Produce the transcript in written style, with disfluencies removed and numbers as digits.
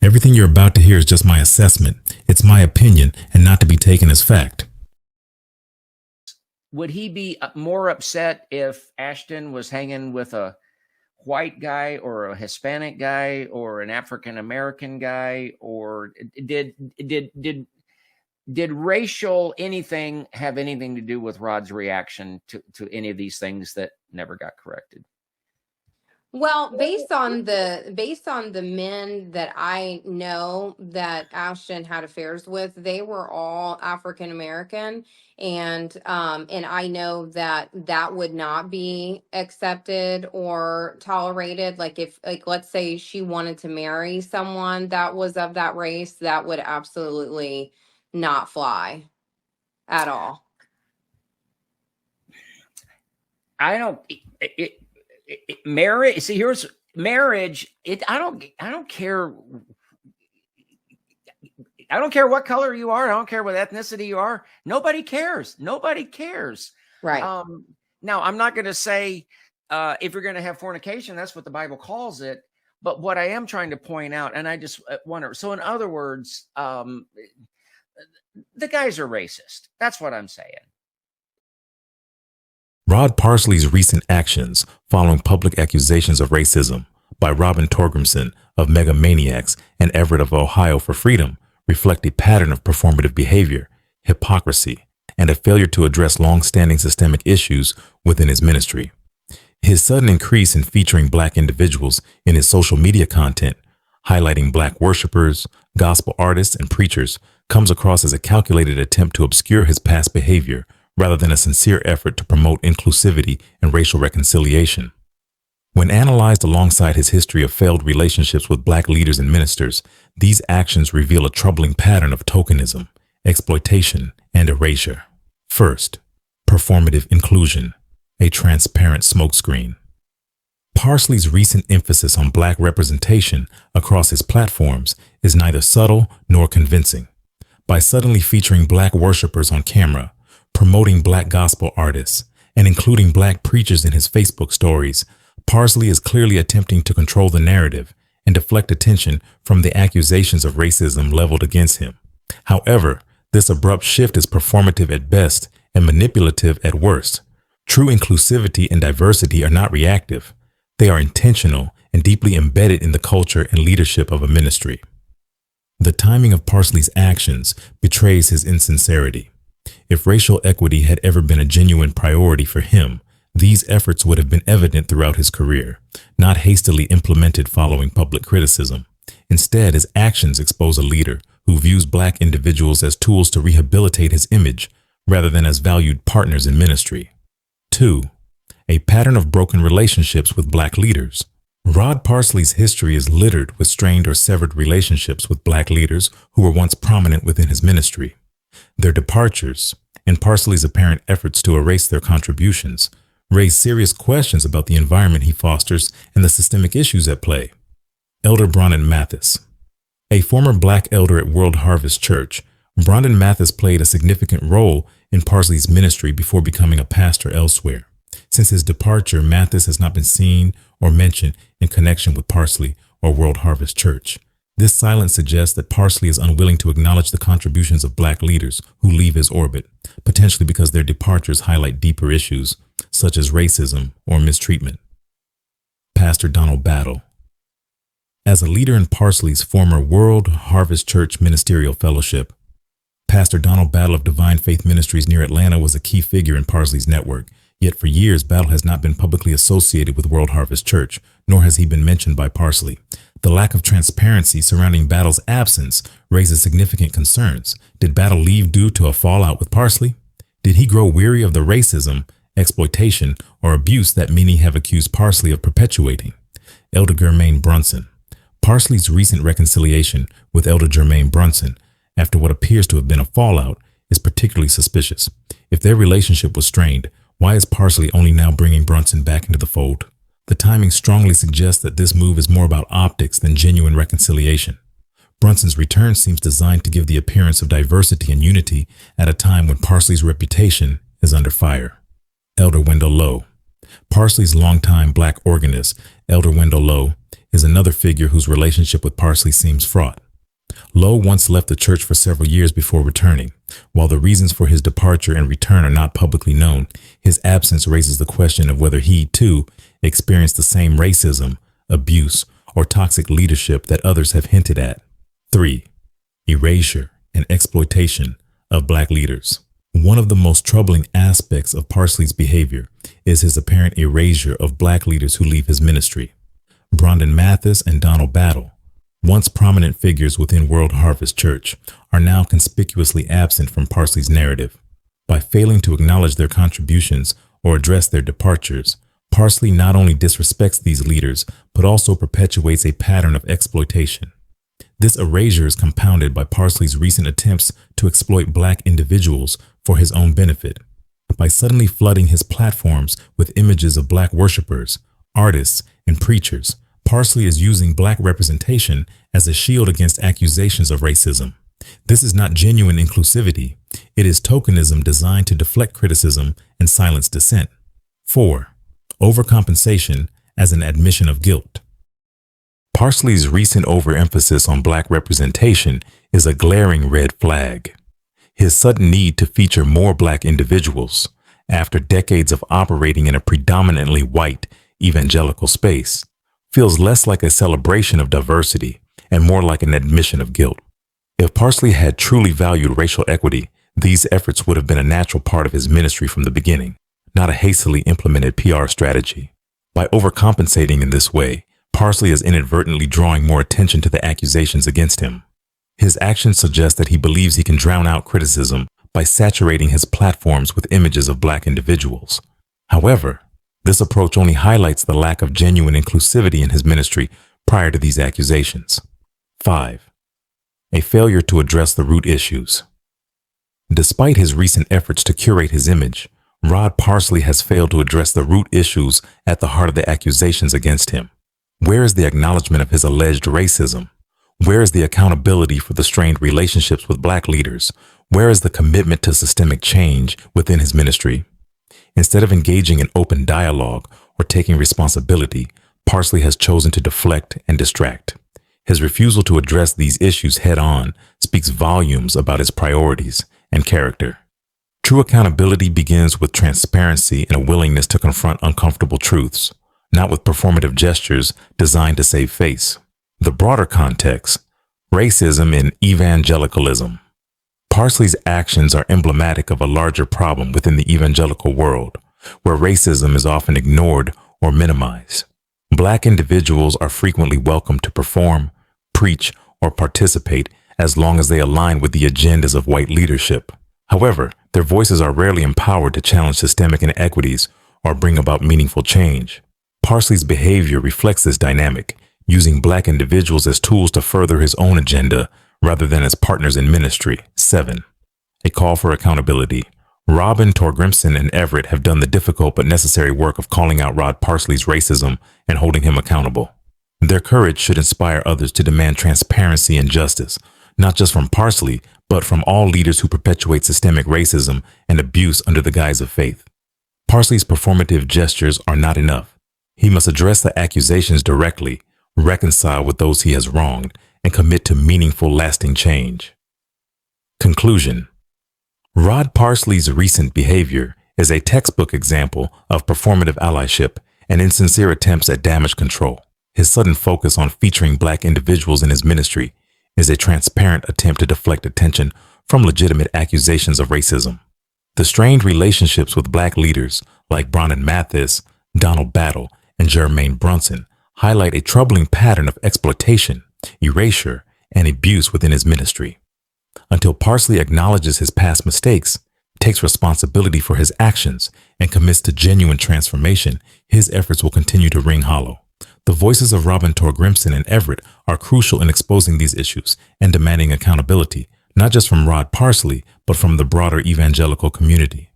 Everything you're about to hear is just my assessment. It's my opinion and not to be taken as fact. Would he be more upset if Ashton was hanging with a white guy or a Hispanic guy or an African American guy, or did racial anything have anything to do with Rod's reaction to any of these things that never got corrected? Well, based on the men that I know that Ashton had affairs with, they were all African American, and I know that that would not be accepted or tolerated. Like if, like, let's say she wanted to marry someone that was of that race, that would absolutely not fly at all. I don't. Marriage. See, here's marriage. I don't care. I don't care what color you are. I don't care what ethnicity you are. Nobody cares. Nobody cares. Right. Now, I'm not going to say if you're going to have fornication, that's what the Bible calls it. But what I am trying to point out, and I just wonder. So, in other words, the guys are racist. That's what I'm saying. Rod Parsley's recent actions following public accusations of racism by Robin Torgrimson of Megamaniacs and Everett of Ohio for Freedom reflect a pattern of performative behavior, hypocrisy, and a failure to address long-standing systemic issues within his ministry. His sudden increase in featuring Black individuals in his social media content, highlighting Black worshipers, gospel artists, and preachers, comes across as a calculated attempt to obscure his past behavior rather than a sincere effort to promote inclusivity and racial reconciliation. When analyzed alongside his history of failed relationships with Black leaders and ministers, these actions reveal a troubling pattern of tokenism, exploitation, and erasure. First, performative inclusion, a transparent smokescreen. Parsley's recent emphasis on Black representation across his platforms is neither subtle nor convincing. By suddenly featuring Black worshipers on camera, promoting Black gospel artists, and including Black preachers in his Facebook stories, Parsley is clearly attempting to control the narrative and deflect attention from the accusations of racism leveled against him. However, this abrupt shift is performative at best and manipulative at worst. True inclusivity and diversity are not reactive. They are intentional and deeply embedded in the culture and leadership of a ministry. The timing of Parsley's actions betrays his insincerity. If racial equity had ever been a genuine priority for him, these efforts would have been evident throughout his career, not hastily implemented following public criticism. Instead, his actions expose a leader who views Black individuals as tools to rehabilitate his image rather than as valued partners in ministry. 2. A pattern of broken relationships with Black leaders. Rod Parsley's history is littered with strained or severed relationships with Black leaders who were once prominent within his ministry. Their departures, and Parsley's apparent efforts to erase their contributions, raise serious questions about the environment he fosters and the systemic issues at play. Elder Brandon Mathis. A former Black elder at World Harvest Church, Brandon Mathis played a significant role in Parsley's ministry before becoming a pastor elsewhere. Since his departure, Mathis has not been seen or mentioned in connection with Parsley or World Harvest Church. This silence suggests that Parsley is unwilling to acknowledge the contributions of Black leaders who leave his orbit, potentially because their departures highlight deeper issues, such as racism or mistreatment. Pastor Donald Battle. As a leader in Parsley's former World Harvest Church Ministerial Fellowship, Pastor Donald Battle of Divine Faith Ministries near Atlanta was a key figure in Parsley's network. Yet for years, Battle has not been publicly associated with World Harvest Church, nor has he been mentioned by Parsley. The lack of transparency surrounding Battle's absence raises significant concerns. Did Battle leave due to a fallout with Parsley? Did he grow weary of the racism, exploitation, or abuse that many have accused Parsley of perpetuating? Elder Jermaine Brunson. Parsley's recent reconciliation with Elder Jermaine Brunson, after what appears to have been a fallout, is particularly suspicious. If their relationship was strained, why is Parsley only now bringing Brunson back into the fold? The timing strongly suggests that this move is more about optics than genuine reconciliation. Brunson's return seems designed to give the appearance of diversity and unity at a time when Parsley's reputation is under fire. Elder Wendell Lowe. Parsley's longtime Black organist, Elder Wendell Lowe, is another figure whose relationship with Parsley seems fraught. Lowe once left the church for several years before returning. While the reasons for his departure and return are not publicly known, his absence raises the question of whether he, too, experienced the same racism, abuse, or toxic leadership that others have hinted at. 3. Erasure and exploitation of Black leaders. One of the most troubling aspects of Parsley's behavior is his apparent erasure of Black leaders who leave his ministry. Brandon Mathis and Donald Battle, once prominent figures within World Harvest Church, are now conspicuously absent from Parsley's narrative. By failing to acknowledge their contributions or address their departures, Parsley not only disrespects these leaders, but also perpetuates a pattern of exploitation. This erasure is compounded by Parsley's recent attempts to exploit Black individuals for his own benefit. By suddenly flooding his platforms with images of Black worshipers, artists, and preachers, Parsley is using Black representation as a shield against accusations of racism. This is not genuine inclusivity. It is tokenism designed to deflect criticism and silence dissent. 4. Overcompensation as an admission of guilt. Parsley's recent overemphasis on Black representation is a glaring red flag. His sudden need to feature more Black individuals, after decades of operating in a predominantly white evangelical space, feels less like a celebration of diversity and more like an admission of guilt. If Parsley had truly valued racial equity, these efforts would have been a natural part of his ministry from the beginning, not a hastily implemented PR strategy. By overcompensating in this way, Parsley is inadvertently drawing more attention to the accusations against him. His actions suggest that he believes he can drown out criticism by saturating his platforms with images of Black individuals. However, this approach only highlights the lack of genuine inclusivity in his ministry prior to these accusations. 5. A failure to address the root issues. Despite his recent efforts to curate his image, Rod Parsley has failed to address the root issues at the heart of the accusations against him. Where is the acknowledgement of his alleged racism? Where is the accountability for the strained relationships with Black leaders? Where is the commitment to systemic change within his ministry? Instead of engaging in open dialogue or taking responsibility, Parsley has chosen to deflect and distract. His refusal to address these issues head-on speaks volumes about his priorities and character. True accountability begins with transparency and a willingness to confront uncomfortable truths, not with performative gestures designed to save face. The broader context: racism in evangelicalism. Parsley's actions are emblematic of a larger problem within the evangelical world, where racism is often ignored or minimized. Black individuals are frequently welcome to perform, preach, or participate as long as they align with the agendas of white leadership. However, their voices are rarely empowered to challenge systemic inequities or bring about meaningful change. Parsley's behavior reflects this dynamic, using Black individuals as tools to further his own agenda rather than as partners in ministry. 7. A call for accountability. Robin Torgrimson and Everett have done the difficult but necessary work of calling out Rod Parsley's racism and holding him accountable. Their courage should inspire others to demand transparency and justice, not just from Parsley, but from all leaders who perpetuate systemic racism and abuse under the guise of faith. Parsley's performative gestures are not enough. He must address the accusations directly, reconcile with those he has wronged, and commit to meaningful, lasting change. Conclusion. Rod Parsley's recent behavior is a textbook example of performative allyship and insincere attempts at damage control. His sudden focus on featuring Black individuals in his ministry is a transparent attempt to deflect attention from legitimate accusations of racism. The strained relationships with Black leaders like Brandon Mathis, Donald Battle, and Jermaine Brunson highlight a troubling pattern of exploitation, erasure, and abuse within his ministry. Until Parsley acknowledges his past mistakes, takes responsibility for his actions, and commits to genuine transformation, his efforts will continue to ring hollow. The voices of Robin Torgrimson and Everett are crucial in exposing these issues and demanding accountability, not just from Rod Parsley, but from the broader evangelical community.